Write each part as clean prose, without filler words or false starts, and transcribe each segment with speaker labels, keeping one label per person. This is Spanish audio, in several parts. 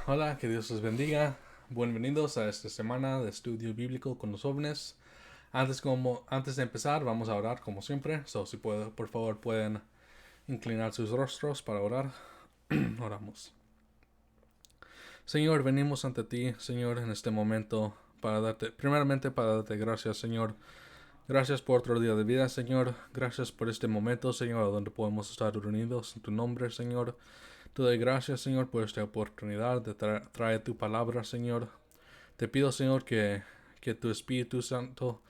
Speaker 1: Hola, que Dios los bendiga. Bienvenidos a esta semana de estudio bíblico con los jóvenes. Antes de empezar, vamos a orar como siempre. Si por favor pueden inclinar sus rostros para orar. Oramos. Señor, venimos ante ti, Señor, en este momento primeramente para darte gracias, Señor. Gracias por otro día de vida, Señor. Gracias por este momento, Señor, donde podemos estar reunidos en tu nombre, Señor. Te doy gracias, Señor, por esta oportunidad de traer tu palabra, Señor. Te pido, Señor, que tu Espíritu Santo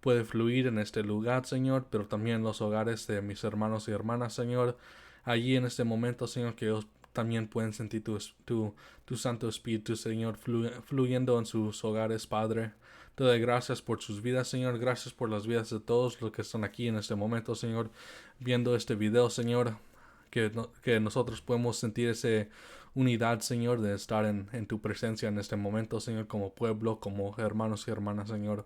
Speaker 1: puede fluir en este lugar, Señor, pero también en los hogares de mis hermanos y hermanas, Señor. Allí en este momento, Señor, que ellos también pueden sentir tu Santo Espíritu, Señor, fluyendo en sus hogares, Padre. Te doy gracias por sus vidas, Señor. Gracias por las vidas de todos los que están aquí en este momento, Señor, viendo este video, Señor. Que nosotros podemos sentir esa unidad, Señor, de estar en tu presencia en este momento, Señor, como pueblo, como hermanos y hermanas, Señor.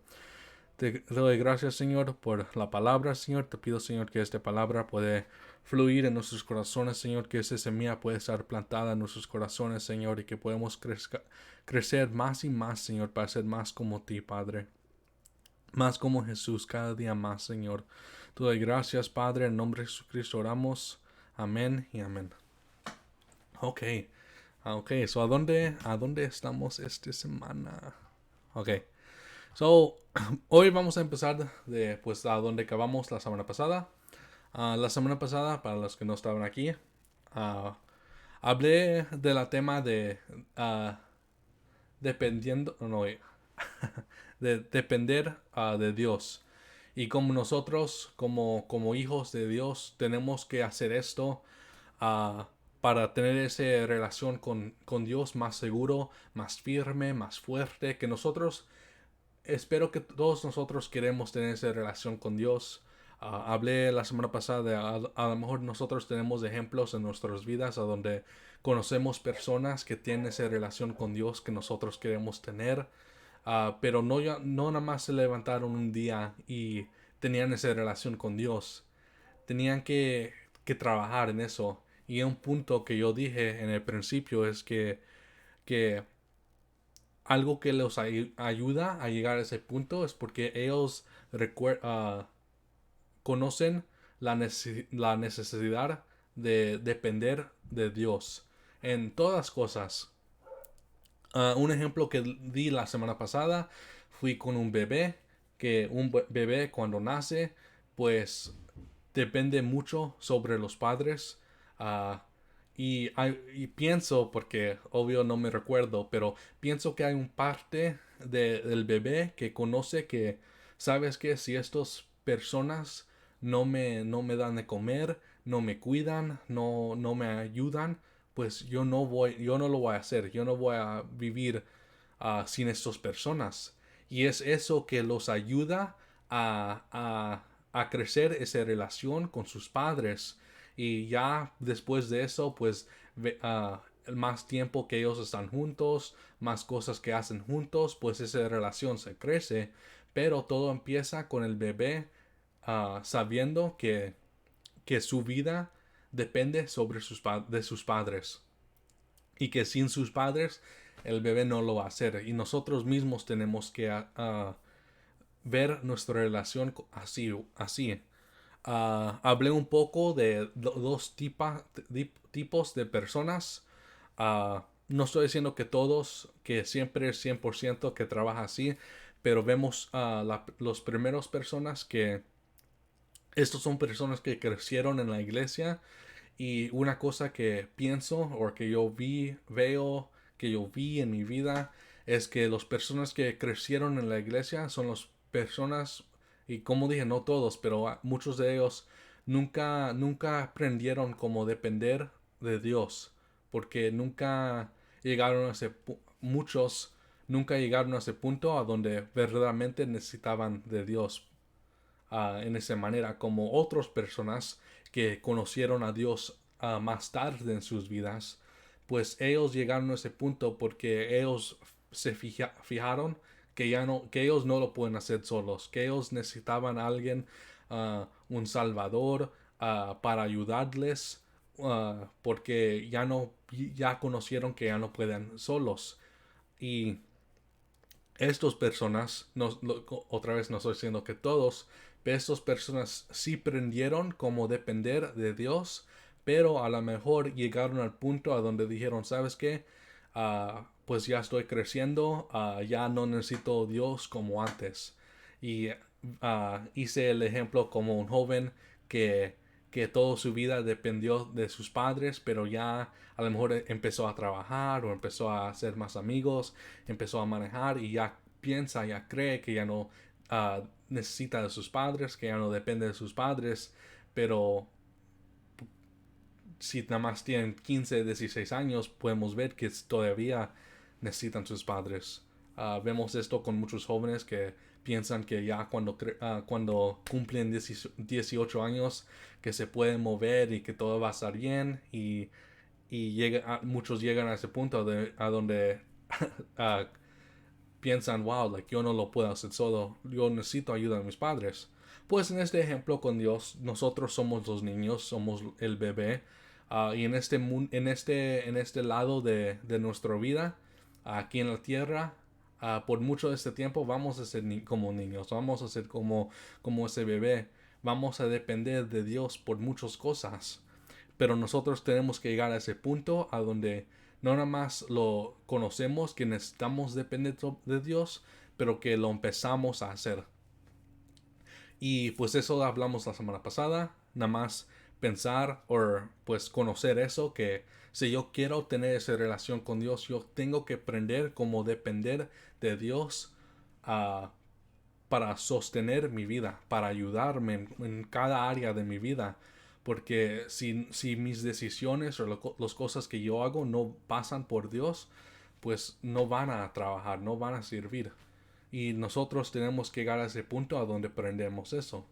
Speaker 1: Te doy gracias, Señor, por la palabra, Señor. Te pido, Señor, que esta palabra puede fluir en nuestros corazones, Señor, que esa semilla puede estar plantada en nuestros corazones, Señor, y que podemos crecer más y más, Señor, para ser más como ti, Padre. Más como Jesús, cada día más, Señor. Te doy gracias, Padre, en nombre de Jesucristo oramos. Amén y amén. Ok, so ¿a dónde estamos esta semana? Ok, so hoy vamos a empezar de pues a donde acabamos la semana pasada. La semana pasada, para los que no estaban aquí, ah, hablé de la tema de ah, dependiendo, no, de depender de Dios. Y como nosotros, como hijos de Dios, tenemos que hacer esto ah, para tener esa relación con Dios más seguro, más firme, más fuerte, que nosotros, espero que todos nosotros queremos tener esa relación con Dios. Hablé la semana pasada de a lo mejor nosotros tenemos ejemplos en nuestras vidas a donde conocemos personas que tienen esa relación con Dios que nosotros queremos tener. Pero no nada más se levantaron un día y tenían esa relación con Dios. Tenían que trabajar en eso. Y un punto que yo dije en el principio es que algo que los ayuda a llegar a ese punto es porque ellos conocen la necesidad de depender de Dios en todas cosas. Un ejemplo que di la semana pasada, fui con un bebé, que un bebé cuando nace, pues depende mucho sobre los padres. ah, y pienso, porque obvio no me recuerdo, pero pienso que hay un parte del bebé que conoce que, ¿sabes qué? Si estas personas no me dan de comer, no me cuidan, no me ayudan, pues yo no lo voy a hacer, yo no voy a vivir sin estas personas. Y es eso que los ayuda a crecer esa relación con sus padres. Y ya después de eso, pues más tiempo que ellos están juntos, más cosas que hacen juntos, pues esa relación se crece. Pero todo empieza con el bebé sabiendo que su vida depende de sus padres y que sin sus padres el bebé no lo va a hacer, y nosotros mismos tenemos que ver nuestra relación así. Hablé un poco de dos tipos de personas. No estoy diciendo que todos, que siempre es 100% que trabaja así, pero vemos los primeros personas que estos son personas que crecieron en la iglesia, y una cosa que pienso o que que yo vi en mi vida es que las personas que crecieron en la iglesia son las personas, y como dije, no todos, pero muchos de ellos nunca aprendieron cómo depender de Dios, porque muchos nunca llegaron a ese punto a donde verdaderamente necesitaban de Dios en esa manera, como otras personas que conocieron a Dios más tarde en sus vidas, pues ellos llegaron a ese punto porque ellos se fijaron que ellos no lo pueden hacer solos, que ellos necesitaban a alguien, un salvador, para ayudarles porque ya conocieron que ya no pueden solos. Y estas personas, otra vez no estoy diciendo que todos, pero estas personas sí aprendieron cómo depender de Dios, pero a lo mejor llegaron al punto a donde dijeron, ¿sabes qué? Pues ya estoy creciendo, ya no necesito Dios como antes. Y hice el ejemplo como un joven que, que toda su vida dependió de sus padres, pero ya a lo mejor empezó a trabajar o empezó a hacer más amigos, empezó a manejar y ya piensa, ya cree que ya no necesita de sus padres, que ya no depende de sus padres, pero si nada más tienen 15, 16 años, podemos ver que todavía necesitan sus padres. Vemos esto con muchos jóvenes que piensan que ya cuando cumplen 18 años que se pueden mover y que todo va a estar bien y muchos llegan a ese punto a donde uh, piensan, wow, like, yo no lo puedo hacer solo, yo necesito ayuda de mis padres. Pues en este ejemplo con Dios, nosotros somos los niños, somos el bebé, y en este lado de nuestra vida, aquí en la tierra, por mucho de este tiempo vamos a ser como niños, vamos a ser como ese bebé, vamos a depender de Dios por muchas cosas. Pero nosotros tenemos que llegar a ese punto a donde no nada más lo conocemos, que necesitamos depender de Dios, pero que lo empezamos a hacer. Y pues eso hablamos la semana pasada, nada más pensar o pues conocer eso, que si yo quiero tener esa relación con Dios, yo tengo que aprender cómo depender de Dios uh, para sostener mi vida, para ayudarme en cada área de mi vida. Porque si mis decisiones o las cosas que yo hago no pasan por Dios, pues no van a trabajar, no van a servir. Y nosotros tenemos que llegar a ese punto a donde aprendemos eso.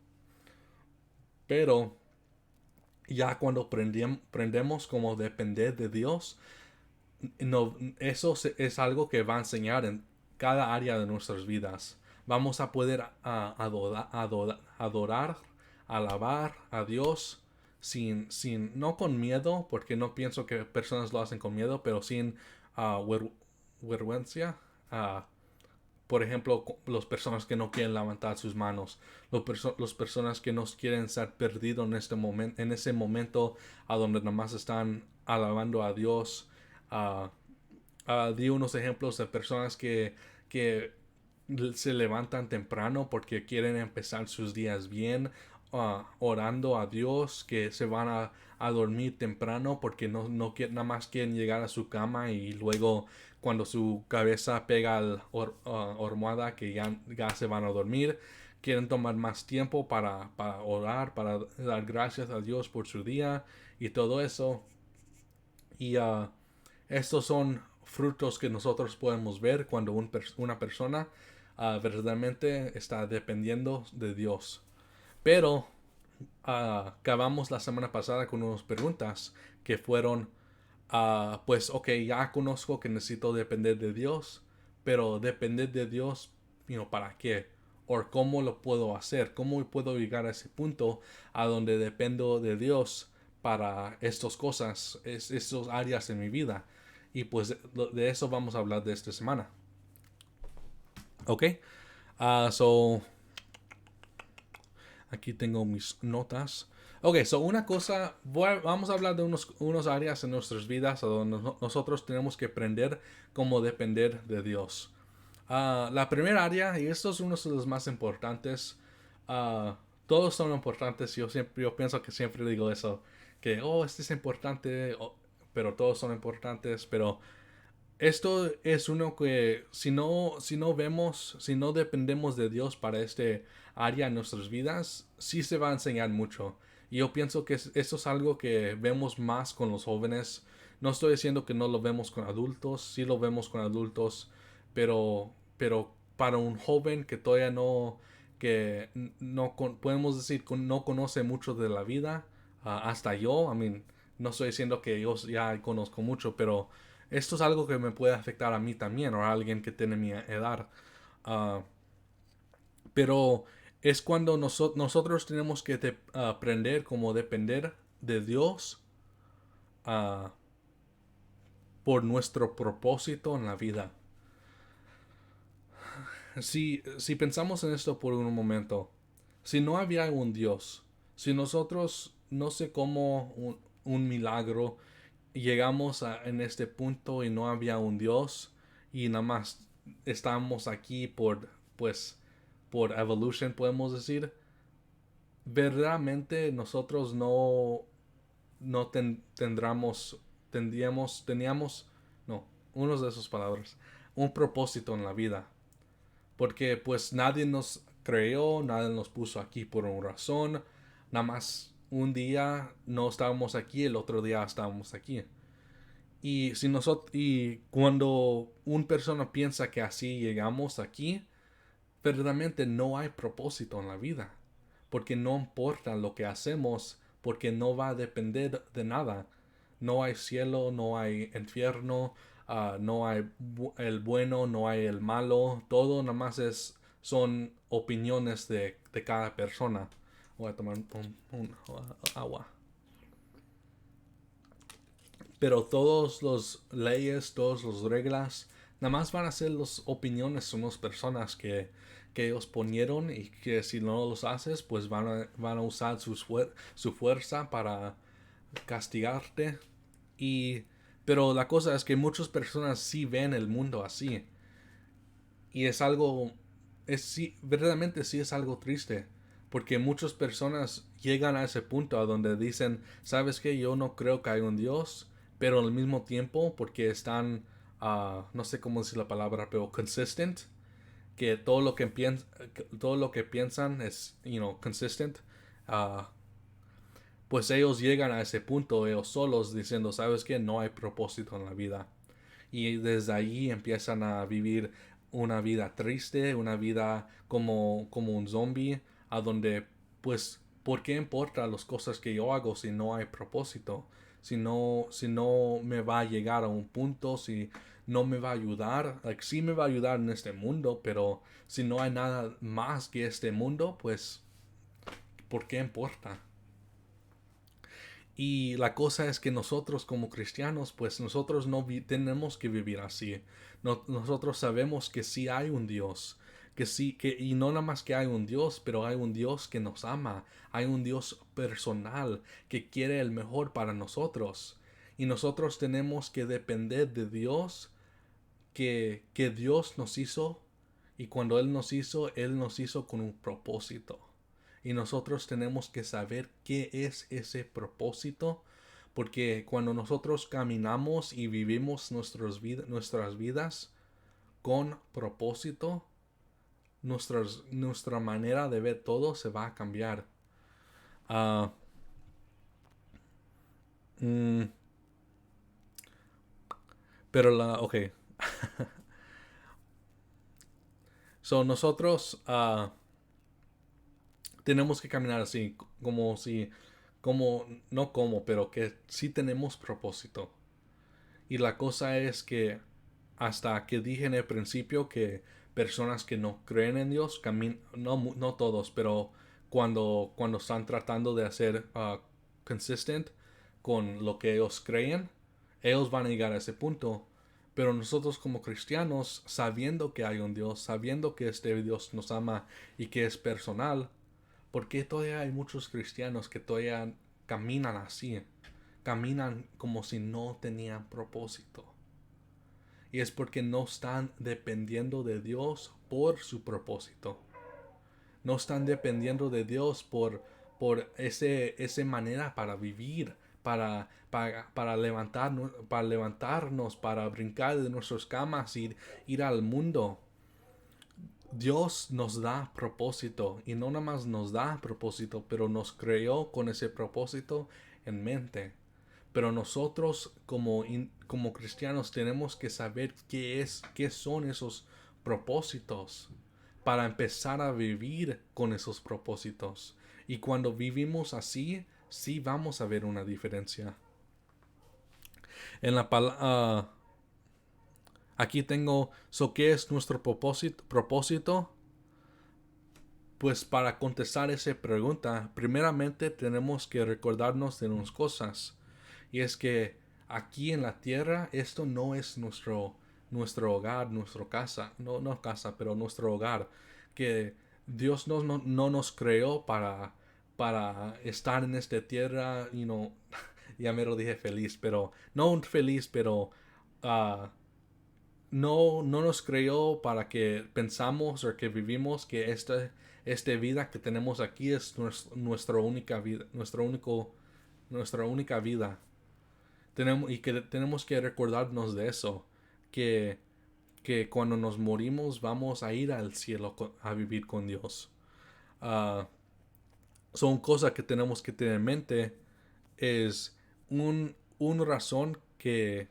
Speaker 1: Pero ya cuando aprendemos cómo depender de Dios, no, eso es algo que va a enseñar en cada área de nuestras vidas. Vamos a poder adorar, alabar a Dios no con miedo, porque no pienso que personas lo hacen con miedo, pero sin vergüenza. Uh, por ejemplo, las personas que no quieren levantar sus manos, las personas que no quieren estar perdidos en ese momento a donde nada más están alabando a Dios. Uh, Di unos ejemplos de personas que se levantan temprano porque quieren empezar sus días bien, orando a Dios, que se van a dormir temprano porque no nada más quieren llegar a su cama y luego cuando su cabeza pega al almohada que ya se van a dormir. Quieren tomar más tiempo para orar, para dar gracias a Dios por su día y todo eso. Y estos son frutos que nosotros podemos ver cuando una persona verdaderamente está dependiendo de Dios. Pero acabamos la semana pasada con unas preguntas que fueron, pues, ok, ya conozco que necesito depender de Dios, pero depender de Dios, ¿para qué? O cómo lo puedo hacer, cómo puedo llegar a ese punto a donde dependo de Dios para estas cosas, estas áreas en mi vida. Y pues de eso vamos a hablar de esta semana. Ok, so aquí tengo mis notas. Ok, so una cosa, vamos a hablar de unos áreas en nuestras vidas donde nosotros tenemos que aprender cómo depender de Dios. La primera área, y esto es uno de los más importantes, todos son importantes, yo pienso que siempre digo eso, que, este es importante, pero todos son importantes, pero esto es uno que si no dependemos de Dios para este área en nuestras vidas, sí se va a enseñar mucho. Y yo pienso que eso es algo que vemos más con los jóvenes. No estoy diciendo que no lo vemos con adultos, sí lo vemos con adultos, pero para un joven que todavía que no podemos decir que no conoce mucho de la vida, hasta yo, no estoy diciendo que yo ya conozco mucho, pero esto es algo que me puede afectar a mí también o a alguien que tiene mi edad. Uh, pero es cuando nosotros tenemos que aprender cómo depender de Dios ah, por nuestro propósito en la vida. Si pensamos en esto por un momento, si no había un Dios, si nosotros, no sé cómo, un milagro, llegamos en este punto y no había un Dios y nada más estamos aquí pues, por evolution, podemos decir, verdaderamente nosotros no teníamos, no, unos de esas palabras, un propósito en la vida. Porque pues nadie nos creó, nadie nos puso aquí por una razón. Nada más un día no estábamos aquí, el otro día estábamos aquí. Y cuando una persona piensa que así llegamos aquí, verdaderamente no hay propósito en la vida. Porque no importa lo que hacemos, porque no va a depender de nada. No hay cielo, no hay infierno, no hay el bueno, no hay el malo. Todo nada más son opiniones de cada persona. Voy a tomar agua. Pero todas las leyes, todas las reglas, nada más van a ser las opiniones de unas personas que ellos ponieron y que si no los haces, pues van a usar su fuerza para castigarte. Y, pero la cosa es que muchas personas sí ven el mundo así. Y es algo, sí, verdaderamente sí es algo triste. Porque muchas personas llegan a ese punto a donde dicen, ¿sabes qué? Yo no creo que hay un Dios, pero al mismo tiempo, porque están, no sé cómo decir la palabra, pero consistent, que todo lo que piensan es, consistent, uh, pues ellos llegan a ese punto ellos solos diciendo, ¿sabes qué? No hay propósito en la vida. Y desde ahí empiezan a vivir una vida triste, una vida como un zombie, a donde, pues, ¿por qué importa las cosas que yo hago si no hay propósito? Si no me va a llegar a un punto, si no me va a ayudar, sí me va a ayudar en este mundo, pero si no hay nada más que este mundo, pues, ¿por qué importa? Y la cosa es que nosotros como cristianos, pues nosotros no tenemos que vivir así. Nosotros sabemos que sí hay un Dios, que sí, y no nada más que hay un Dios, pero hay un Dios que nos ama, hay un Dios personal que quiere el mejor para nosotros. Y nosotros tenemos que depender de Dios, que Dios nos hizo, y cuando Él nos hizo con un propósito. Y nosotros tenemos que saber qué es ese propósito, porque cuando nosotros caminamos y vivimos nuestras vidas con propósito, nuestra manera de ver todo se va a cambiar. Uh, mm, ok. So nosotros tenemos que caminar así, no como, pero que sí tenemos propósito. Y la cosa es que hasta que dije en el principio que personas que no creen en Dios, no todos, pero cuando están tratando de hacer consistent con lo que ellos creen, ellos van a llegar a ese punto. Pero nosotros como cristianos, sabiendo que hay un Dios, sabiendo que este Dios nos ama y que es personal, ¿por qué todavía hay muchos cristianos que todavía caminan así? Caminan como si no tenían propósito. Y es porque no están dependiendo de Dios por su propósito. No están dependiendo de Dios por esa manera para vivir, para levantarnos, para brincar de nuestras camas y ir al mundo. Dios nos da propósito y no nada más nos da propósito, pero nos creó con ese propósito en mente. Pero nosotros como cristianos tenemos que saber qué son esos propósitos para empezar a vivir con esos propósitos. Y cuando vivimos así, sí vamos a ver una diferencia. En la aquí tengo, ¿qué es nuestro propósito? Pues para contestar esa pregunta, primeramente tenemos que recordarnos de unas cosas. Y es que aquí en la tierra esto no es nuestro hogar, nuestra casa, no casa, pero nuestro hogar. Que Dios no nos creó para estar en esta tierra, ya me lo dije feliz, pero no feliz, pero ah, no nos creó para que pensamos o que vivimos que esta vida que tenemos aquí es nuestra única vida, nuestra única vida. Y que tenemos que recordarnos de eso, que, que cuando nos morimos vamos a ir al cielo a vivir con Dios. Ah, Son cosas que tenemos que tener en mente. Es una razón que...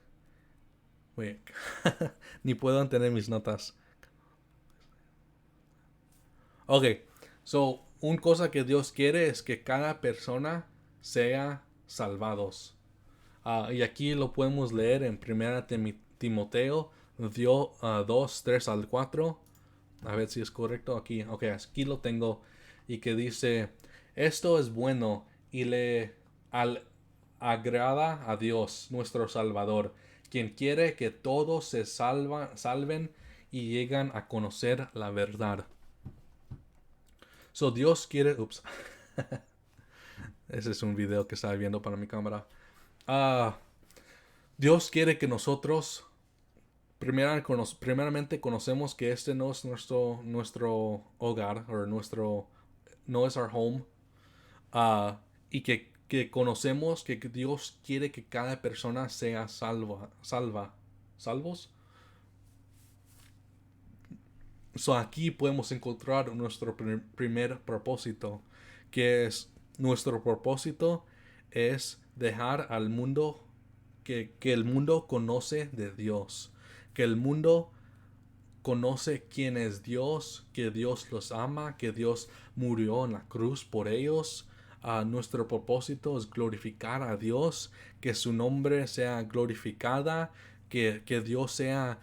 Speaker 1: Wait, ni puedo tener mis notas. Ok, so, una cosa que Dios quiere es que cada persona sea salvados. Y aquí lo podemos leer en 1 Timoteo 2, 3 al 4. A ver si es correcto aquí. Ok, aquí lo tengo. Y que dice, esto es bueno y agrada a Dios, nuestro Salvador, quien quiere que todos se salven y llegan a conocer la verdad. So Dios quiere... Ups. Ese es un video que estaba viendo para mi cámara. Ah, Dios quiere que nosotros primeramente conocemos que este no es nuestro hogar, o no es our home, y que conocemos que Dios quiere que cada persona sea salvos. So aquí podemos encontrar nuestro primer propósito, que es nuestro propósito es dejar al mundo que el mundo conoce de Dios, que el mundo conoce quién es Dios, que Dios los ama, que Dios murió en la cruz por ellos. Nuestro propósito es glorificar a Dios, que su nombre sea glorificada, que Dios sea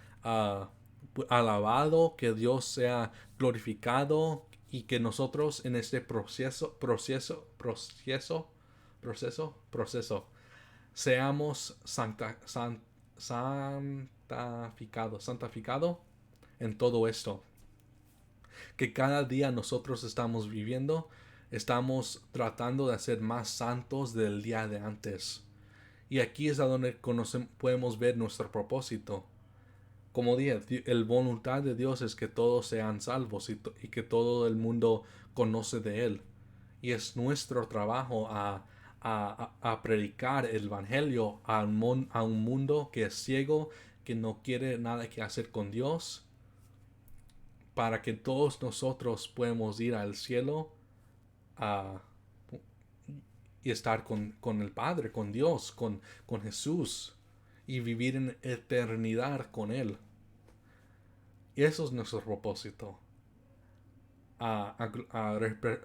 Speaker 1: alabado, que Dios sea glorificado y que nosotros en este proceso seamos santificado en todo esto. Que cada día nosotros estamos viviendo, estamos tratando de ser más santos del día de antes. Y aquí es a donde podemos ver nuestro propósito. Como dije, el voluntad de Dios es que todos sean salvos y que todo el mundo conoce de Él. Y es nuestro trabajo a predicar el Evangelio a un mundo que es ciego, que no quiere nada que hacer con Dios, para que todos nosotros podamos ir al cielo a, y estar con el Padre, con Dios, con Jesús, y vivir en eternidad con Él. Y eso es nuestro propósito.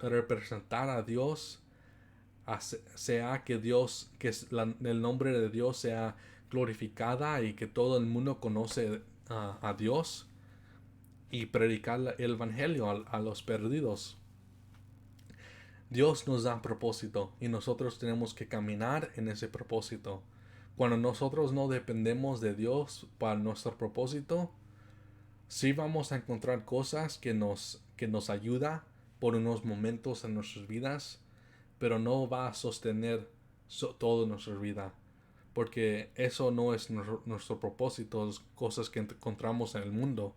Speaker 1: Representar a Dios, sea que Dios, el nombre de Dios sea glorificada y que todo el mundo conoce a Dios, y predicar el Evangelio a los perdidos. Dios nos da propósito y nosotros tenemos que caminar en ese propósito. Cuando nosotros no dependemos de Dios para nuestro propósito, sí vamos a encontrar cosas que nos ayuda por unos momentos en nuestras vidas, pero no va a sostener toda nuestra vida, porque eso no es nuestro propósito, es cosas que encontramos en el mundo.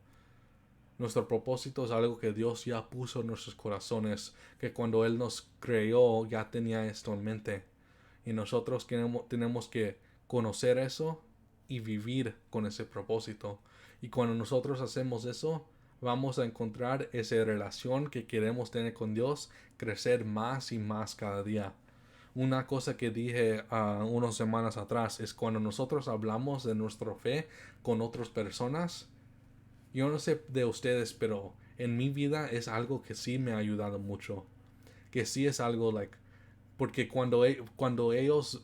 Speaker 1: Nuestro propósito es algo que Dios ya puso en nuestros corazones, que cuando Él nos creó ya tenía esto en mente. Y nosotros tenemos que conocer eso y vivir con ese propósito. Y cuando nosotros hacemos eso, vamos a encontrar esa relación que queremos tener con Dios, crecer más y más cada día. Una cosa que dije unas semanas atrás es cuando nosotros hablamos de nuestra fe con otras personas, yo no sé de ustedes, pero en mi vida es algo que sí me ha ayudado mucho. Que sí es algo, porque cuando ellos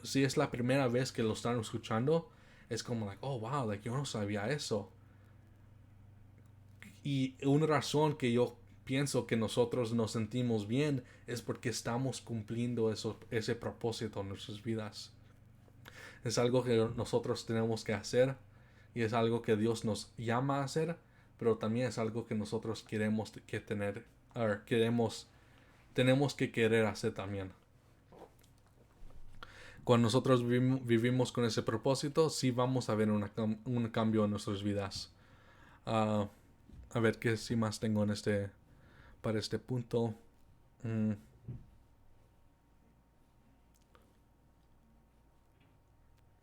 Speaker 1: si es la primera vez que lo están escuchando, es como, oh, wow, yo no sabía eso. Y una razón que yo pienso que nosotros nos sentimos bien es porque estamos cumpliendo ese propósito en nuestras vidas. Es algo que nosotros tenemos que hacer y es algo que Dios nos llama a hacer, pero también es algo que nosotros queremos que tener, tenemos que querer hacer también. Cuando nosotros vivimos con ese propósito, sí vamos a ver un cambio en nuestras vidas. Ah, a ver qué sí más tengo para este punto. Mm,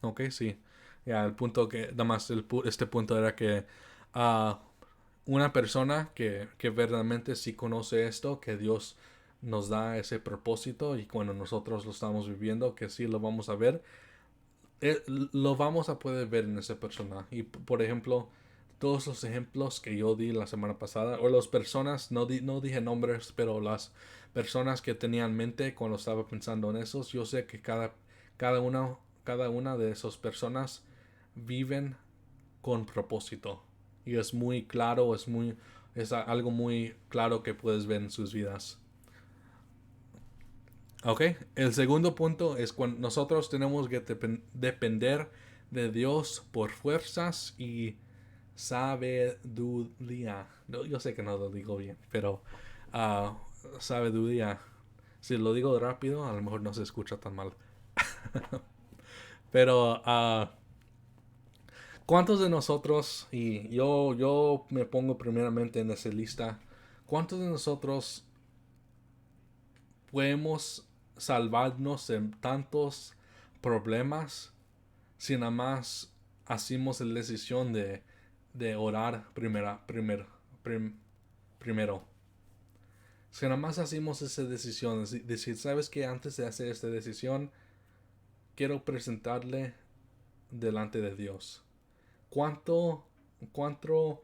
Speaker 1: ok, sí. Ya, el punto que, nada más este punto era que ah, una persona que verdaderamente sí conoce esto, que Dios nos da ese propósito y cuando nosotros lo estamos viviendo, que sí lo vamos a ver, lo vamos a poder ver en esa persona. Y por ejemplo, todos los ejemplos que yo di la semana pasada, o las personas, no dije nombres, pero las personas que tenía en mente cuando estaba pensando en esos, yo sé que cada una de esas personas viven con propósito. Y es muy claro, es algo muy claro que puedes ver en sus vidas. Ok, el segundo punto es cuando nosotros tenemos que depender de Dios por fuerzas y sabiduría. No, yo sé que no lo digo bien, pero ah, sabiduría. Si lo digo rápido, a lo mejor no se escucha tan mal. Pero, ¿cuántos de nosotros, y yo me pongo primeramente en esa lista, cuántos de nosotros podemos salvarnos de tantos problemas si nada más hacemos la decisión de orar primero? Si nada más hacemos esa decisión, decir, ¿sabes qué? Antes de hacer esta decisión, quiero presentarle delante de Dios. ¿Cuánto, cuánto,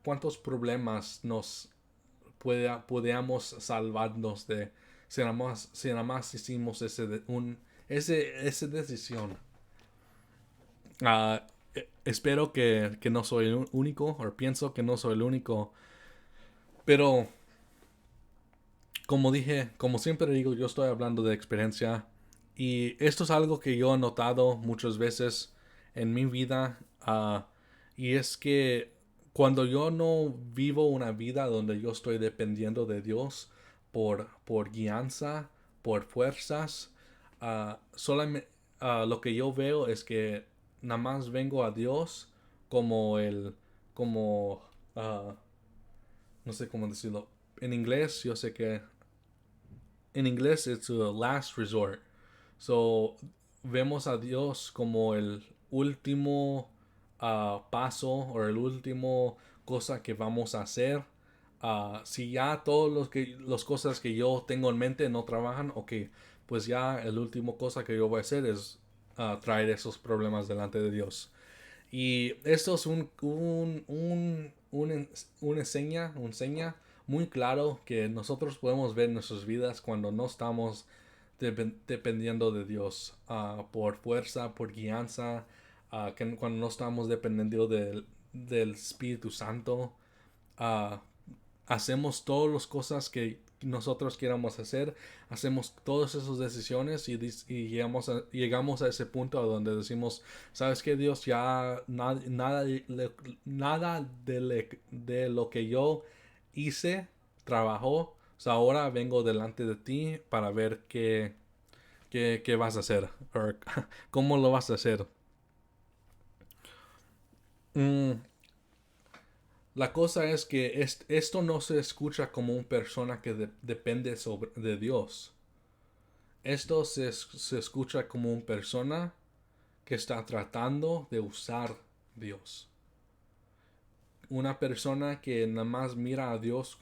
Speaker 1: cuántos problemas nos podíamos salvarnos de si nada más hicimos esa decisión? Ah, espero que no soy el único, o pienso que no soy el único, pero como dije, como siempre digo, yo estoy hablando de experiencia y esto es algo que yo he notado muchas veces en mi vida, y es que cuando yo no vivo una vida donde yo estoy dependiendo de Dios por guianza, por fuerzas, solamente lo que yo veo es que nada más vengo a Dios como como, ah, no sé cómo decirlo. En inglés, yo sé que en inglés it's a last resort. So, vemos a Dios como el último paso o el último cosa que vamos a hacer. Si ya todas las cosas que yo tengo en mente no trabajan, ok, pues ya el último cosa que yo voy a hacer es traer esos problemas delante de Dios. Y esto es un seña muy claro que nosotros podemos ver en nuestras vidas cuando no estamos dependiendo de Dios por fuerza, por guianza, cuando no estamos dependiendo del Espíritu Santo. ah, Hacemos todas las cosas que nosotros queramos hacer, hacemos todas esas decisiones y llegamos a ese punto a donde decimos, ¿sabes qué, Dios? Ya nada de lo que yo hice trabajó. O sea, ahora vengo delante de ti para ver qué vas a hacer o cómo lo vas a hacer. Mm, La cosa es que esto no se escucha como una persona que depende de Dios. Esto se escucha como una persona que está tratando de usar Dios. Una persona que nada más mira a Dios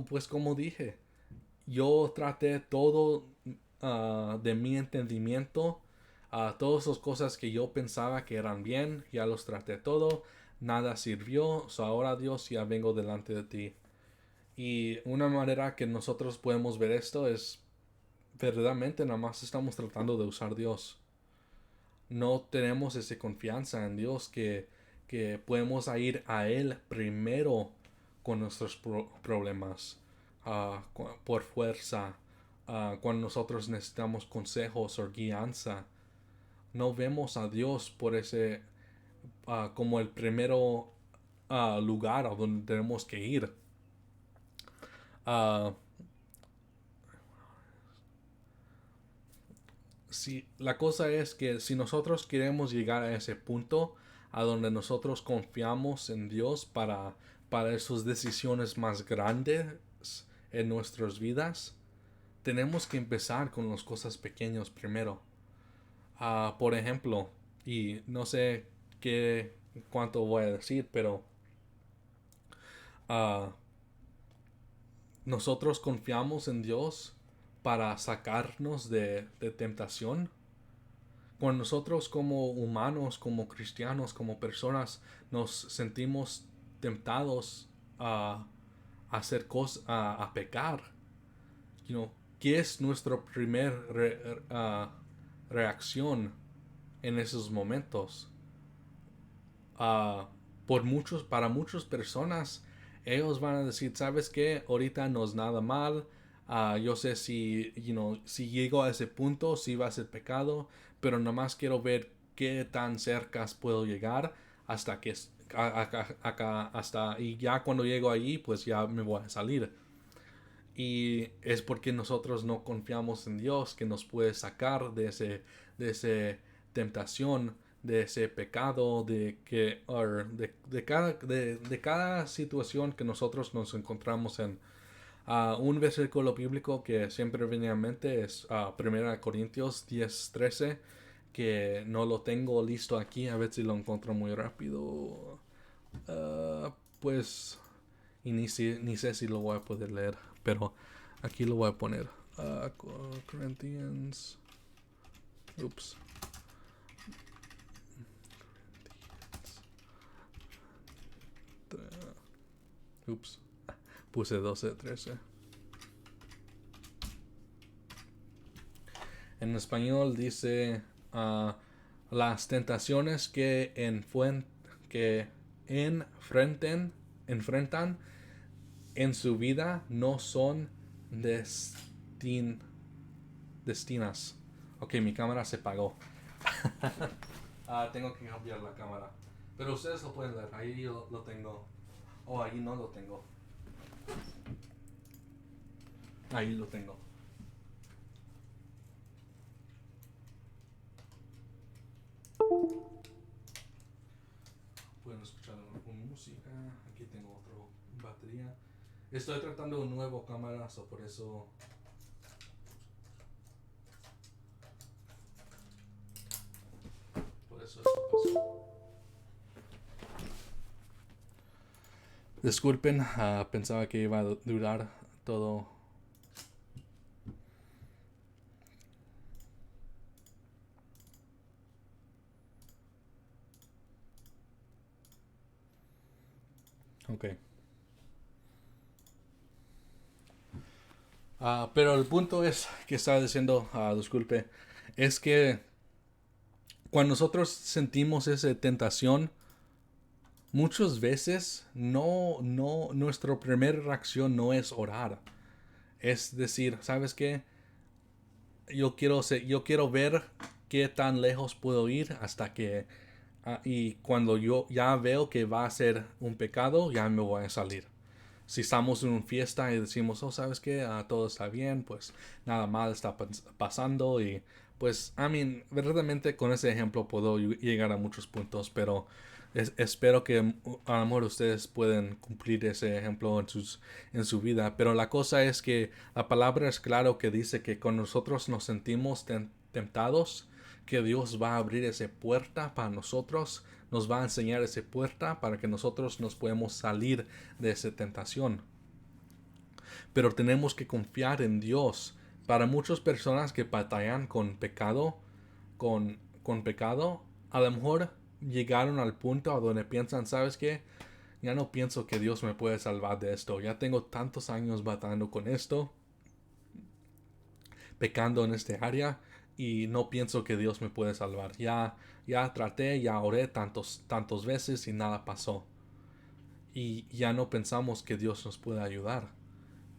Speaker 1: pues como dije, yo traté todo de mi entendimiento, todas las cosas que yo pensaba que eran bien, ya los traté todo, nada sirvió, so ahora Dios ya vengo delante de ti. Y una manera que nosotros podemos ver esto es verdaderamente nada más estamos tratando de usar Dios. No tenemos esa confianza en Dios que podemos ir a Él primero con nuestros problemas, por fuerza, cuando nosotros necesitamos consejos o guianza, no vemos a Dios por ese como el primero lugar a donde tenemos que ir. Uh, si, la cosa es que si nosotros queremos llegar a ese punto a donde nosotros confiamos en Dios para sus decisiones más grandes en nuestras vidas, tenemos que empezar con las cosas pequeñas primero. Por ejemplo, y no sé cuánto voy a decir, pero uh, nosotros confiamos en Dios para sacarnos de tentación. Cuando nosotros como humanos, como cristianos, como personas, nos sentimos tentados a hacer cosas, a pecar, you know, ¿qué es nuestra primer reacción en esos momentos? Uh, para muchas personas, ellos van a decir, ¿sabes qué? Ahorita no es nada mal. Yo sé si llego a ese punto, si va a ser pecado, pero nomás quiero ver qué tan cerca puedo llegar hasta que hasta y ya cuando llego allí, pues ya me voy a salir. Y es porque nosotros no confiamos en Dios que nos puede sacar de ese tentación, de ese pecado, de cada situación que nosotros nos encontramos en. Un versículo bíblico que siempre viene a mente es 1 Corintios 10:13, que no lo tengo listo aquí, a ver si lo encuentro muy rápido. Pues, y ni sé si lo voy a poder leer, pero aquí lo voy a poner. Corinthians. Ups. Ups. Puse 12:13. En español dice las tentaciones que enfrentan en su vida no son destinas. Ok, mi cámara se apagó. Tengo que cambiar la cámara. Pero ustedes lo pueden ver. Ahí lo tengo. Ahí no lo tengo. Ahí lo tengo. Pueden escuchar con música. Aquí tengo otra batería. Estoy tratando un nuevo cámara, por eso. Por eso esto pasó. Disculpen, pensaba que iba a durar todo. Ok. Pero el punto es que estaba diciendo, disculpe, es que cuando nosotros sentimos esa tentación, muchas veces nuestra primera reacción no es orar. Es decir, ¿sabes qué? Yo quiero ver qué tan lejos puedo ir hasta que y cuando yo ya veo que va a ser un pecado, ya me voy a salir. Si estamos en una fiesta y decimos, oh, ¿sabes qué? Todo está bien, pues nada mal está pasando y pues, verdaderamente con ese ejemplo puedo llegar a muchos puntos, pero espero que a lo mejor ustedes pueden cumplir ese ejemplo en su vida. Pero la cosa es que la palabra es claro que dice que cuando nosotros nos sentimos tentados, que Dios va a abrir esa puerta para nosotros, nos va a enseñar esa puerta para que nosotros nos podamos salir de esa tentación. Pero tenemos que confiar en Dios. Para muchas personas que batallan con pecado, con pecado, a lo mejor llegaron al punto a donde piensan, ¿sabes qué? Ya no pienso que Dios me puede salvar de esto. Ya tengo tantos años batallando con esto, pecando en este área, y no pienso que Dios me puede salvar. Ya traté, ya oré tantas veces y nada pasó. Y ya no pensamos que Dios nos puede ayudar.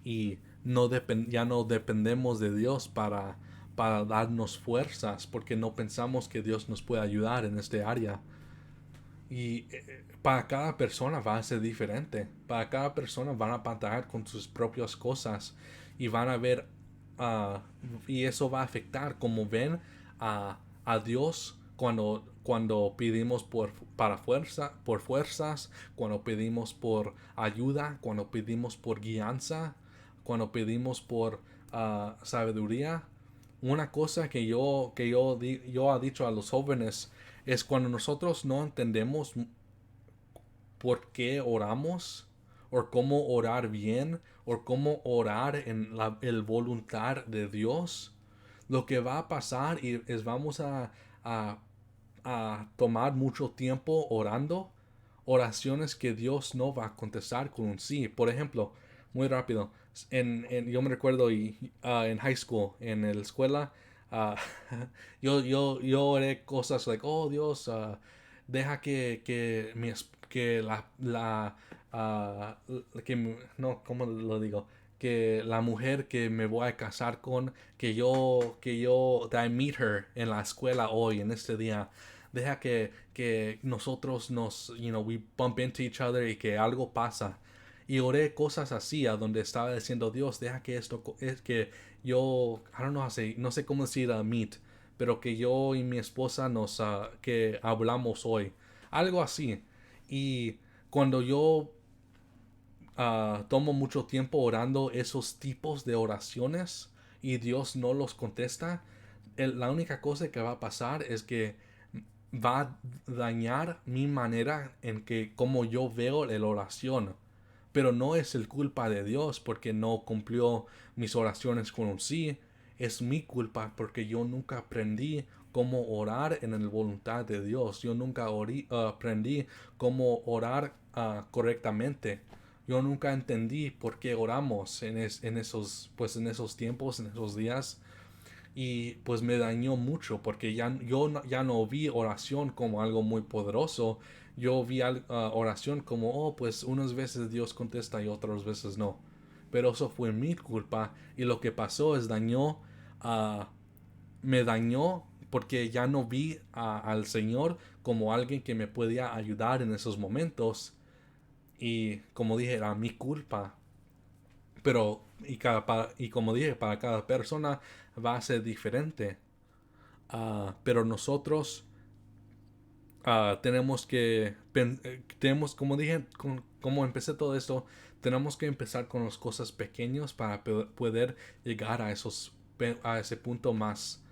Speaker 1: Y ya no dependemos de Dios para darnos fuerzas, porque no pensamos que Dios nos puede ayudar en este área. Y para cada persona va a ser diferente. Para cada persona van a batallar con sus propias cosas y van a ver, ah, y eso va a afectar como ven a Dios cuando pedimos por fuerzas, cuando pedimos por ayuda, cuando pedimos por guianza, cuando pedimos por sabiduría. Una cosa yo he dicho a los jóvenes es cuando nosotros no entendemos por qué oramos, o cómo orar bien, o cómo orar en el voluntad de Dios, lo que va a pasar es vamos a, a tomar mucho tiempo orando, oraciones que Dios no va a contestar con un sí. Por ejemplo, muy rápido, yo me recuerdo en high school, en la escuela, uh, yo oré cosas like, oh Dios, deja que no, ¿cómo lo digo? Que la mujer que me voy a casar con, that I meet her en la escuela hoy, en este día, deja que nosotros we bump into each other y que algo pasa. Y oré cosas así, a donde estaba diciendo, Dios, deja que es que yo, I don't know no sé cómo decir meet, pero que yo y mi esposa que hablamos hoy. Algo así. Y cuando yo tomo mucho tiempo orando esos tipos de oraciones y Dios no los contesta, la única cosa que va a pasar es que va a dañar mi manera en que como yo veo la oración. Pero no es el culpa de Dios porque no cumplió mis oraciones con un sí. Es mi culpa porque yo nunca aprendí cómo orar en la voluntad de Dios. Yo nunca aprendí cómo orar correctamente. Yo nunca entendí por qué oramos en esos tiempos, en esos días. Y pues me dañó mucho porque ya no vi oración como algo muy poderoso. Yo vi oración como, oh, pues unas veces Dios contesta y otras veces no. Pero eso fue mi culpa y lo que pasó es uh, me dañó porque ya no vi al Señor como alguien que me podía ayudar en esos momentos. Y como dije, era mi culpa. Pero, y como dije, para cada persona va a ser diferente. Pero nosotros tenemos, como dije, como empecé todo esto, tenemos que empezar con las cosas pequeñas para poder llegar a ese punto más,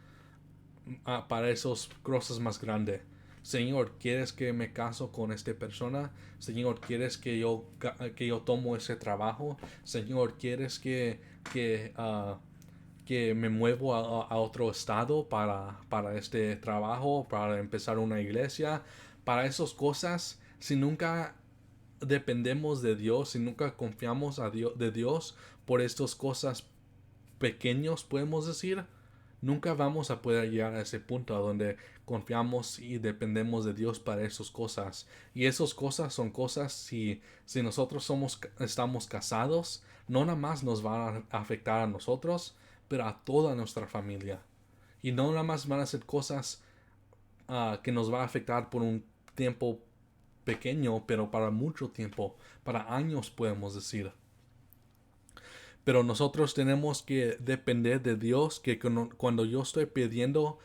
Speaker 1: para esos cosas más grandes. Señor, ¿quieres que me caso con esta persona? Señor, ¿quieres que yo tomo ese trabajo? Señor, ¿quieres que me muevo a otro estado para este trabajo, para empezar una iglesia, para esas cosas? Si nunca dependemos de Dios, si nunca confiamos de Dios por estas cosas pequeños, podemos decir, nunca vamos a poder llegar a ese punto a donde confiamos y dependemos de Dios para esas cosas. Y esas cosas son cosas, si nosotros estamos casados, no nada más nos van a afectar a nosotros, pero a toda nuestra familia. Y no nada más van a ser cosas que nos va a afectar por un tiempo pequeño, pero para mucho tiempo, para años podemos decir. Pero nosotros tenemos que depender de Dios, que cuando yo estoy pidiendo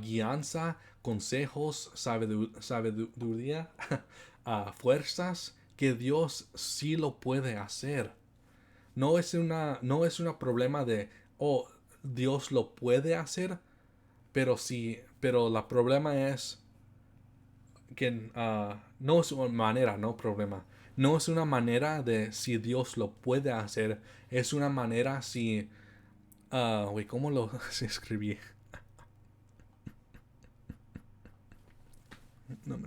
Speaker 1: guianza, consejos, sabiduría, fuerzas, que Dios sí lo puede hacer. No es un problema de, oh, Dios lo puede hacer, pero el problema es que no es una manera, no problema. No es una manera de si Dios lo puede hacer, es una manera si, ¿cómo lo escribí? No,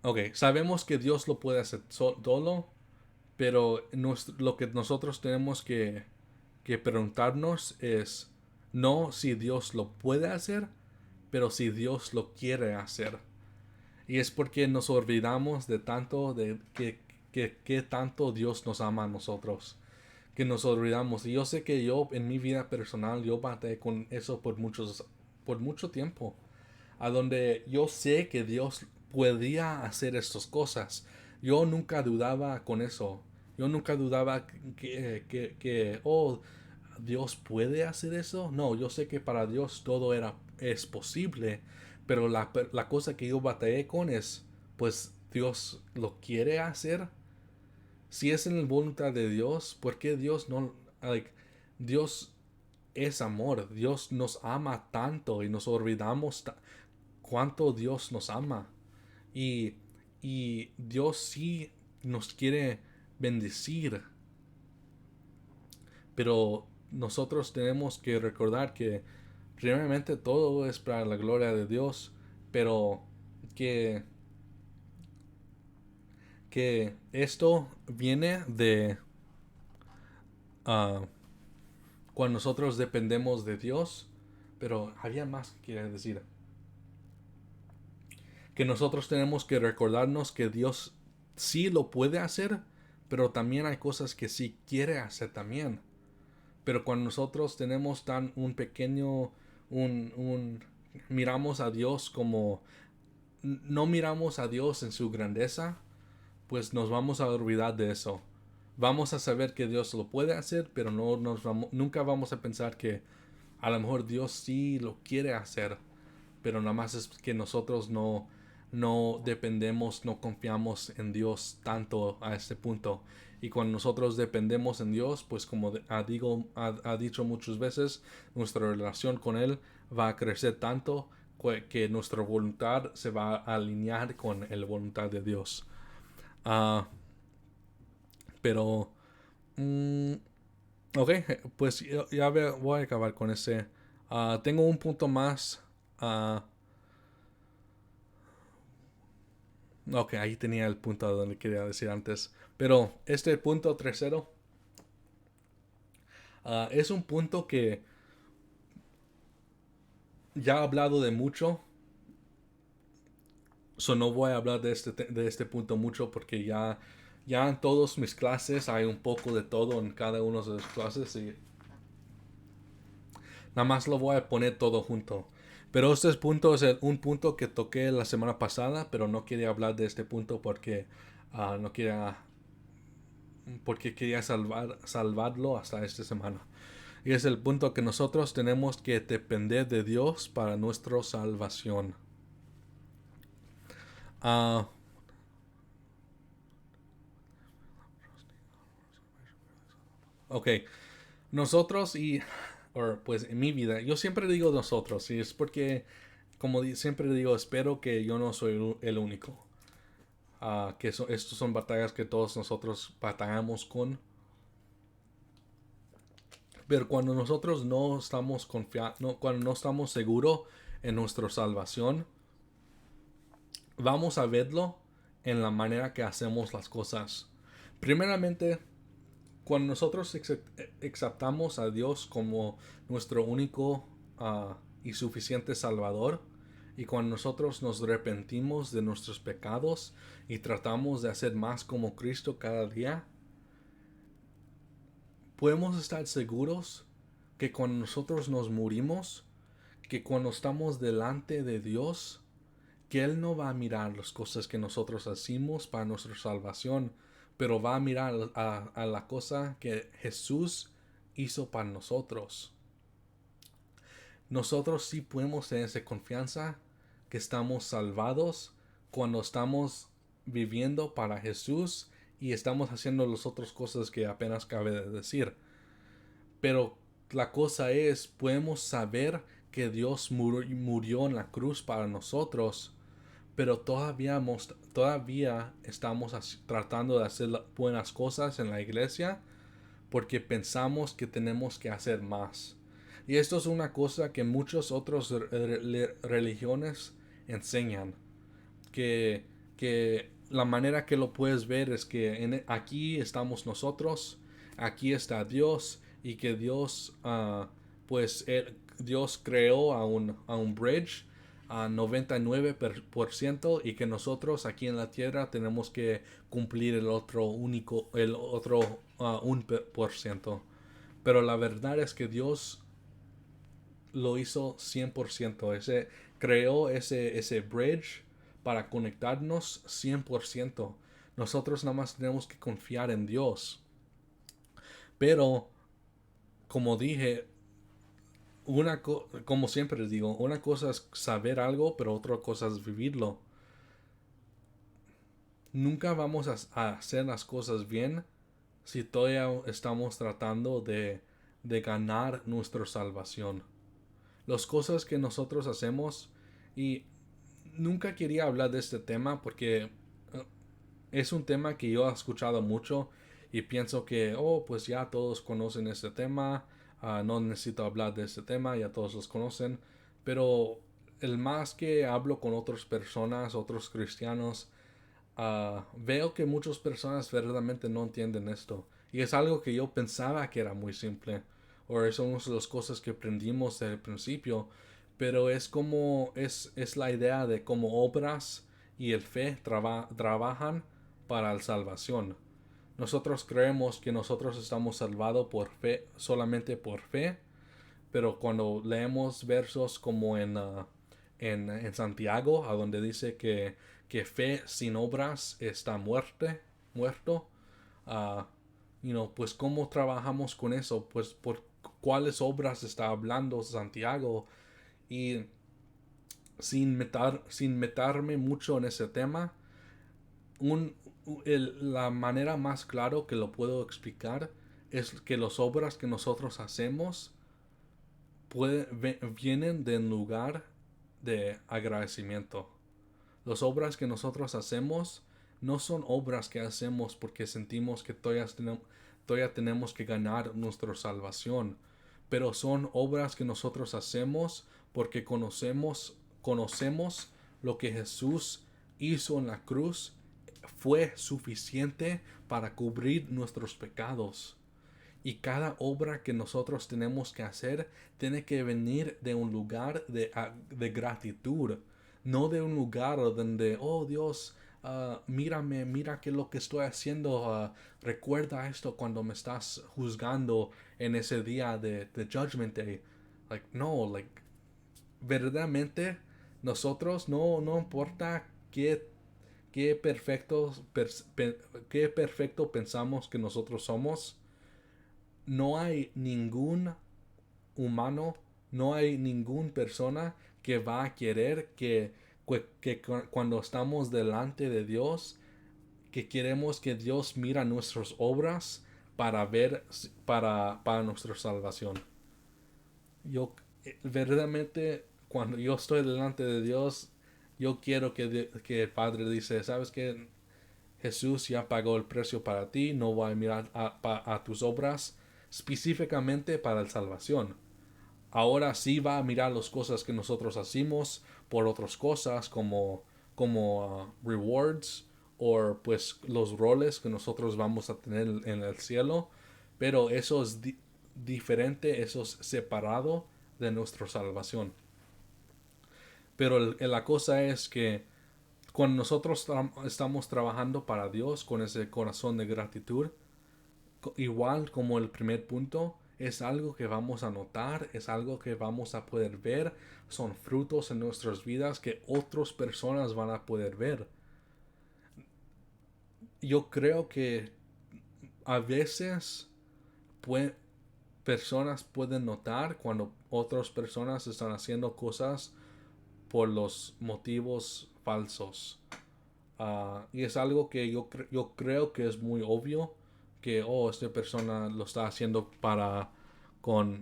Speaker 1: ok, sabemos que Dios lo puede hacer solo, pero lo que nosotros tenemos que preguntarnos es no si Dios lo puede hacer, pero si Dios lo quiere hacer. Y es porque nos olvidamos de tanto, de que tanto Dios nos ama a nosotros. que nos olvidamos. Y yo sé que yo en mi vida personal yo batallé con eso por mucho tiempo, a donde yo sé que Dios podía hacer estas cosas. Yo nunca dudaba con eso. Yo nunca dudaba oh, Dios puede hacer eso. No, yo sé que para Dios todo es posible, pero la cosa que yo batallé con es, pues Dios lo quiere hacer. Si es en la voluntad de Dios, ¿por qué Dios no, like, Dios es amor, Dios nos ama tanto y nos olvidamos cuánto Dios nos ama. Y, y Dios sí nos quiere bendecir, pero nosotros tenemos que recordar que primeramente todo es para la gloria de Dios, pero que, que esto viene de uh, cuando nosotros dependemos de Dios, pero había más que quería decir. Que nosotros tenemos que recordarnos que Dios sí lo puede hacer, pero también hay cosas que sí quiere hacer también. Pero cuando nosotros tenemos tan un pequeño, miramos a Dios como, no miramos a Dios en su grandeza, pues nos vamos a olvidar de eso. Vamos a saber que Dios lo puede hacer, pero nunca vamos a pensar que a lo mejor Dios sí lo quiere hacer, pero nada más es que nosotros no dependemos, no confiamos en Dios tanto a este punto. Y cuando nosotros dependemos en Dios, pues como ha dicho muchas veces, nuestra relación con Él va a crecer tanto que nuestra voluntad se va a alinear con la voluntad de Dios. Uh, pero, mm, ok, pues ya voy a acabar con ese. Tengo un punto más. Uh, Ok, ahí tenía el punto donde quería decir antes. Pero este punto tercero es un punto que ya he hablado de mucho. So no voy a hablar de este punto mucho porque ya en todas mis clases hay un poco de todo en cada una de las clases y nada más lo voy a poner todo junto. Pero este punto es un punto que toqué la semana pasada, pero no quería hablar de este punto porque no quería porque quería salvarlo hasta esta semana. Y es el punto que nosotros tenemos que depender de Dios para nuestra salvación. Uh, ok, nosotros pues en mi vida, yo siempre digo nosotros, y es porque, como siempre digo, espero que yo no soy el único. Estos son batallas que todos nosotros batallamos con. Pero cuando nosotros no estamos cuando no estamos seguros en nuestra salvación, vamos a verlo en la manera que hacemos las cosas. Primeramente, cuando nosotros aceptamos a Dios como nuestro único y suficiente Salvador, y cuando nosotros nos arrepentimos de nuestros pecados y tratamos de hacer más como Cristo cada día, podemos estar seguros que cuando nosotros nos morimos, que cuando estamos delante de Dios, que Él no va a mirar las cosas que nosotros hacemos para nuestra salvación, pero va a mirar a la cosa que Jesús hizo para nosotros. Nosotros sí podemos tener esa confianza que estamos salvados cuando estamos viviendo para Jesús y estamos haciendo las otras cosas que apenas cabe de decir. Pero la cosa es, podemos saber que Dios murió en la cruz para nosotros, pero todavía estamos tratando de hacer buenas cosas en la iglesia porque pensamos que tenemos que hacer más. Y esto es una cosa que muchas otras religiones enseñan, que la manera que lo puedes ver es que aquí estamos nosotros, aquí está Dios y que Dios, Dios creó a un bridge a 99% y que nosotros aquí en la tierra tenemos que cumplir el otro 1%. Pero la verdad es que Dios lo hizo 100%. Creó ese bridge para conectarnos 100%. Nosotros nada más tenemos que confiar en Dios. Pero, como dije, como siempre les digo, una cosa es saber algo, pero otra cosa es vivirlo. Nunca vamos a hacer las cosas bien si todavía estamos tratando de ganar nuestra salvación. Las cosas que nosotros hacemos, y nunca quería hablar de este tema porque es un tema que yo he escuchado mucho y pienso que, oh, pues ya todos conocen este tema, no necesito hablar de este tema, ya todos los conocen, pero el más que hablo con otras personas, otros cristianos, veo que muchas personas verdaderamente no entienden esto. Y es algo que yo pensaba que era muy simple. O son las cosas que aprendimos desde el principio. Pero es la idea de cómo obras y el fe trabajan para la salvación. Nosotros creemos que nosotros estamos salvados por fe, solamente por fe, pero cuando leemos versos como en Santiago, a donde dice que fe sin obras está muerto, uh, pues cómo trabajamos con eso, pues por cuáles obras está hablando Santiago, y sin meterme mucho en ese tema, la manera más claro que lo puedo explicar es que las obras que nosotros hacemos vienen del lugar de agradecimiento. Las obras que nosotros hacemos no son obras que hacemos porque sentimos que todavía tenemos que ganar nuestra salvación, pero son obras que nosotros hacemos porque conocemos lo que Jesús hizo en la cruz fue suficiente para cubrir nuestros pecados. Y cada obra que nosotros tenemos que hacer tiene que venir de un lugar de gratitud, no de un lugar donde, oh Dios, mírame, mira que lo que estoy haciendo, recuerda esto cuando me estás juzgando en ese día de Judgment Day. Like, no, like, verdaderamente nosotros no importa qué qué perfecto pensamos que nosotros somos, no hay ningún humano, no hay ninguna persona que va a querer que cuando estamos delante de Dios, que queremos que Dios mira nuestras obras para ver para nuestra salvación. Yo verdaderamente cuando yo estoy delante de Dios, yo quiero que el Padre dice, ¿sabes qué? Jesús ya pagó el precio para ti, no voy a mirar a tus obras específicamente para la salvación. Ahora sí va a mirar las cosas que nosotros hacemos por otras cosas como rewards o pues los roles que nosotros vamos a tener en el cielo, pero eso es diferente, eso es separado de nuestra salvación. Pero la cosa es que cuando nosotros estamos trabajando para Dios con ese corazón de gratitud, igual como el primer punto, es algo que vamos a notar, es algo que vamos a poder ver, son frutos en nuestras vidas que otras personas van a poder ver. Yo creo que a veces personas pueden notar cuando otras personas están haciendo cosas por los motivos falsos. Y es algo que yo creo que es muy obvio que, oh, esta persona lo está haciendo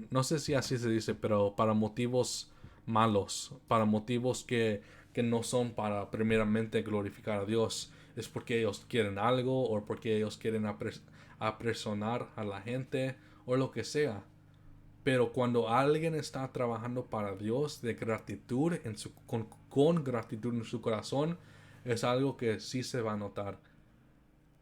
Speaker 1: no sé si así se dice, pero para motivos malos, para motivos que no son para primeramente glorificar a Dios. Es porque ellos quieren algo o porque ellos quieren apresonar a la gente o lo que sea. Pero cuando alguien está trabajando para Dios de gratitud, con gratitud en su corazón, es algo que sí se va a notar.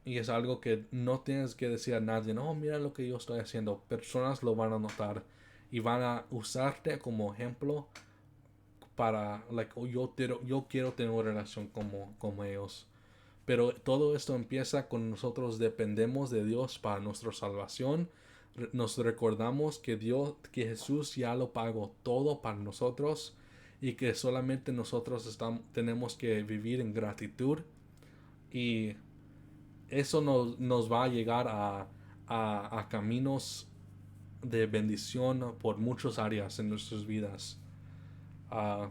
Speaker 1: Y es algo que no tienes que decir a nadie, no, mira lo que yo estoy haciendo. Personas lo van a notar y van a usarte como ejemplo para, like, oh, yo quiero tener una relación como ellos. Pero todo esto empieza con nosotros dependemos de Dios para nuestra salvación. Nos recordamos que que Jesús ya lo pagó todo para nosotros y que solamente nosotros tenemos que vivir en gratitud, y eso nos va a llegar a caminos de bendición por muchas áreas en nuestras vidas. Uh,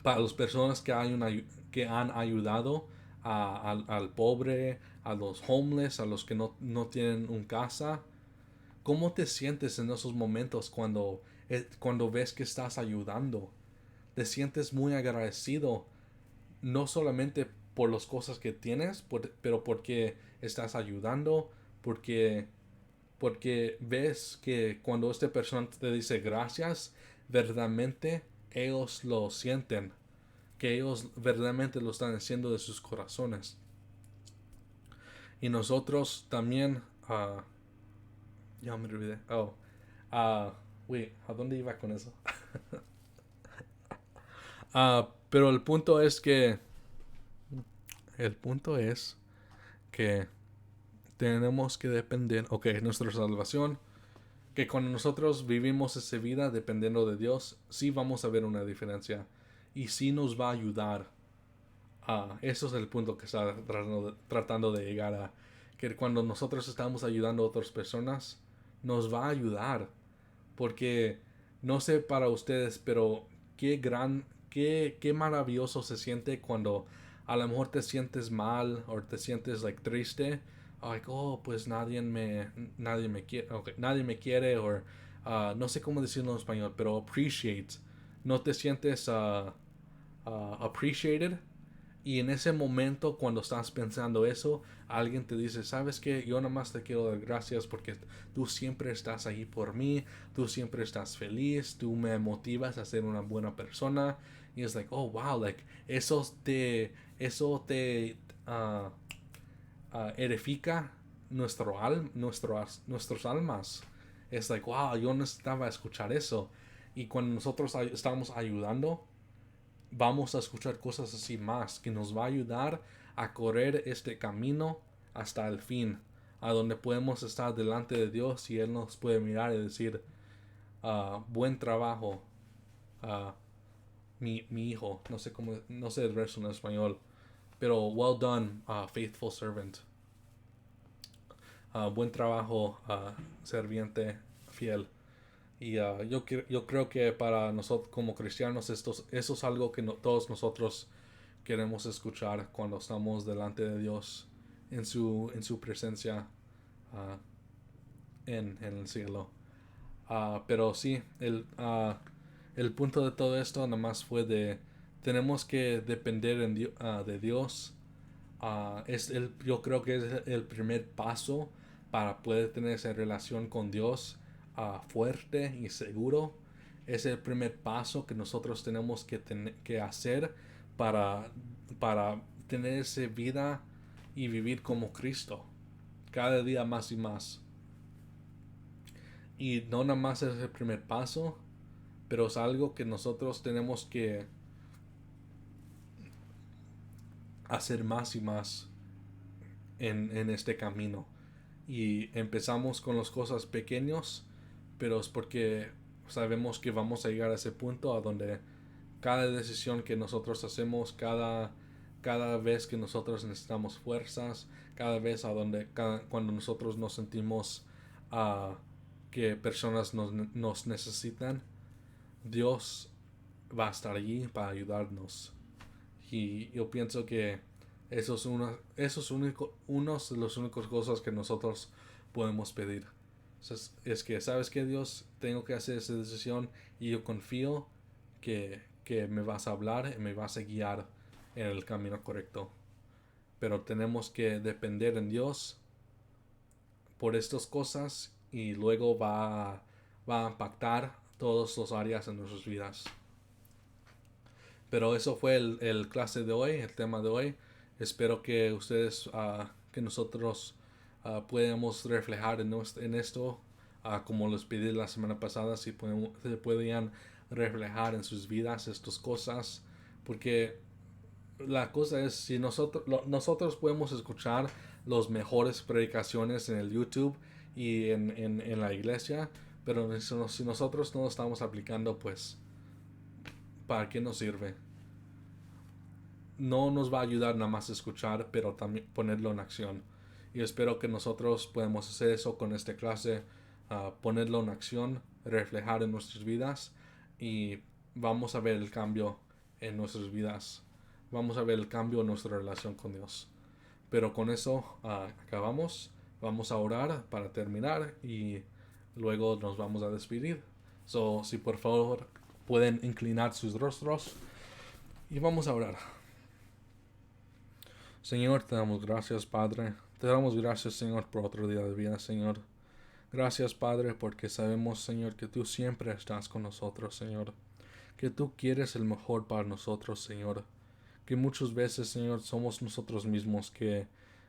Speaker 1: para las personas que han ayudado al pobre, a los homeless, a los que no tienen un casa. ¿Cómo te sientes en esos momentos cuando ves que estás ayudando? Te sientes muy agradecido, no solamente por las cosas que tienes, pero porque estás ayudando, porque, porque ves que cuando esta persona te dice gracias, verdaderamente ellos lo sienten, que ellos verdaderamente lo están haciendo de sus corazones. Y nosotros también, ya me olvidé. Wait, ¿a dónde iba con eso? Pero el punto es que tenemos que depender, ok, nuestra salvación, que cuando nosotros vivimos esa vida dependiendo de Dios, sí vamos a ver una diferencia y sí nos va a ayudar. Eso es el punto que está tratando de llegar a, que cuando nosotros estamos ayudando a otras personas, nos va a ayudar, porque no sé para ustedes, pero qué maravilloso se siente cuando a lo mejor te sientes mal o te sientes like triste, like, oh, pues nadie me quiere, okay, nadie me quiere, o no sé cómo decirlo en español, pero appreciate, no te sientes appreciated. Y en ese momento, cuando estás pensando eso, alguien te dice, ¿sabes qué? Yo nada más te quiero dar gracias porque tú siempre estás ahí por mí, tú siempre estás feliz, tú me motivas a ser una buena persona. Y es like, oh, wow, like, eso te edifica nuestros almas. Es like, wow, yo necesitaba escuchar eso. Y cuando nosotros estamos ayudando, vamos a escuchar cosas así más, que nos va a ayudar a correr este camino hasta el fin, a donde podemos estar delante de Dios y Él nos puede mirar y decir, buen trabajo, uh, mi hijo, no sé el verso en español, pero well done, faithful servant, buen trabajo, serviente fiel. Y yo creo que para nosotros como cristianos eso es algo que todos nosotros queremos escuchar cuando estamos delante de Dios en su presencia, uh, en el cielo. Pero sí, el punto de todo esto nada más fue tenemos que depender de Dios. Yo creo que es el primer paso para poder tener esa relación con Dios fuerte y seguro. Es el primer paso que nosotros tenemos que hacer para, para tener esa vida y vivir como Cristo, cada día más y más. Y no nada más es el primer paso, pero es algo que nosotros tenemos que hacer más y más en este camino. Y empezamos con las cosas pequeñas, pero es porque sabemos que vamos a llegar a ese punto a donde cada decisión que nosotros hacemos, cada vez que nosotros necesitamos fuerzas, cada vez cuando nosotros nos sentimos que personas nos necesitan, Dios va a estar allí para ayudarnos. Y yo pienso que eso es unos de las únicas cosas que nosotros podemos pedir. Es que, ¿sabes qué, Dios? Tengo que hacer esa decisión y yo confío que me vas a hablar y me vas a guiar en el camino correcto. Pero tenemos que depender en Dios por estas cosas y luego va a impactar todas las áreas en nuestras vidas. Pero eso fue el clase de hoy, el tema de hoy. Espero que ustedes, que nosotros podamos reflejar en esto, como les pedí la semana pasada, si se podían reflejar en sus vidas estas cosas, porque la cosa es, si nosotros podemos escuchar los mejores predicaciones en el YouTube y en la iglesia, pero si nosotros no lo estamos aplicando, pues, ¿para qué nos sirve? No nos va a ayudar nada más escuchar, pero también ponerlo en acción. Y espero que nosotros podamos hacer eso con esta clase, ponerlo en acción, reflejar en nuestras vidas y vamos a ver el cambio en nuestras vidas. Vamos a ver el cambio en nuestra relación con Dios. Pero con eso acabamos. Vamos a orar para terminar y luego nos vamos a despedir. So, si por favor pueden inclinar sus rostros y vamos a orar. Señor, te damos gracias, Padre. Te damos gracias, Señor, por otro día de vida, Señor. Gracias, Padre, porque sabemos, Señor, que tú siempre estás con nosotros, Señor. Que tú quieres el mejor para nosotros, Señor. Que muchas veces, Señor, somos nosotros mismos que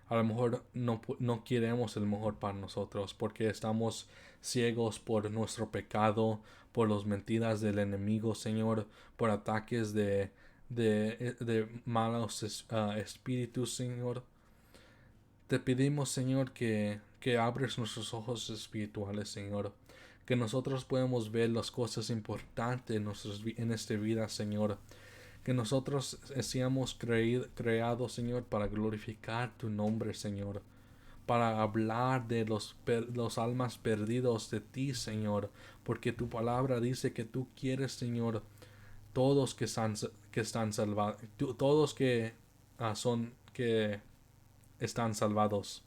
Speaker 1: a lo mejor no queremos el mejor para nosotros porque estamos ciegos por nuestro pecado, por las mentiras del enemigo, Señor, por ataques de malos espíritus, Señor. Te pedimos, Señor, que abres nuestros ojos espirituales, Señor. Que nosotros podamos ver las cosas importantes en esta vida, Señor. Que nosotros seamos creados, Señor, para glorificar tu nombre, Señor. Para hablar de los almas perdidos de ti, Señor. Porque tu palabra dice que tú quieres, Señor, todos que están salvados. Todos que están salvados.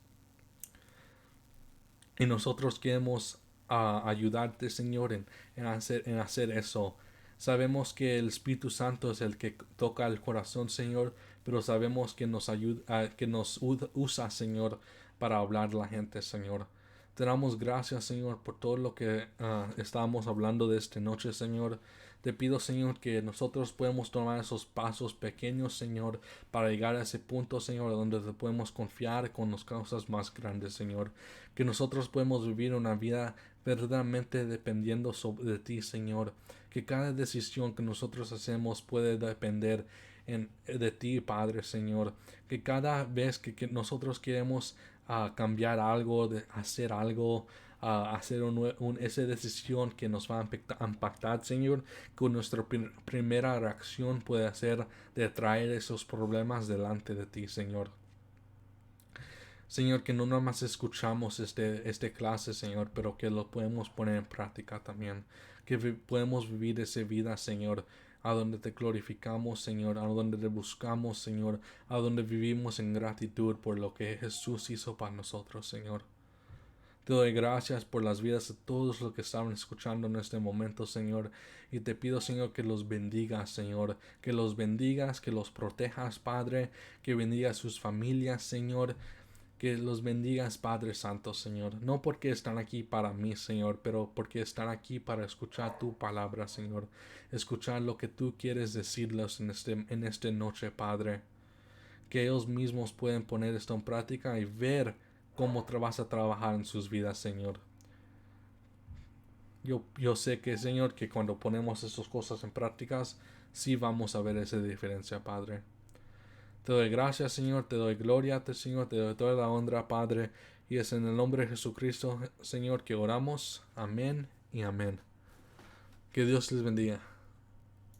Speaker 1: Y nosotros queremos ayudarte, Señor, en hacer eso. Sabemos que el Espíritu Santo es el que toca el corazón, Señor, pero sabemos que nos ayuda, que nos usa, Señor, para hablar a la gente, Señor. Te damos gracias, Señor, por todo lo que estábamos hablando de esta noche, Señor. Te pido, Señor, que nosotros podemos tomar esos pasos pequeños, Señor, para llegar a ese punto, Señor, donde te podemos confiar con las causas más grandes, Señor. Que nosotros podemos vivir una vida verdaderamente dependiendo de ti, Señor. Que cada decisión que nosotros hacemos puede depender de ti, Padre, Señor. Que cada vez que nosotros queremos cambiar algo, hacer algo, hacer esa decisión que nos va a impactar, Señor, que nuestra primera reacción puede ser de traer esos problemas delante de ti, Señor. Señor, que no nada más escuchamos este clase, Señor, pero que lo podemos poner en práctica también. Que podemos vivir esa vida, Señor, a donde te glorificamos, Señor, a donde te buscamos, Señor, a donde vivimos en gratitud por lo que Jesús hizo para nosotros, Señor. Te doy gracias por las vidas de todos los que estaban escuchando en este momento, Señor. Y te pido, Señor, que los bendigas, Señor. Que los bendigas, que los protejas, Padre. Que bendigas sus familias, Señor. Que los bendigas, Padre Santo, Señor. No porque están aquí para mí, Señor, pero porque están aquí para escuchar tu palabra, Señor. Escuchar lo que tú quieres decirles en esta noche, Padre. Que ellos mismos pueden poner esto en práctica y ver cómo vas a trabajar en sus vidas, Señor. Yo sé que, Señor, que cuando ponemos estas cosas en prácticas, sí vamos a ver esa diferencia, Padre. Te doy gracias, Señor, te doy gloria, Señor, te doy toda la honra, Padre, y es en el nombre de Jesucristo, Señor, que oramos. Amén y amén. Que Dios les bendiga.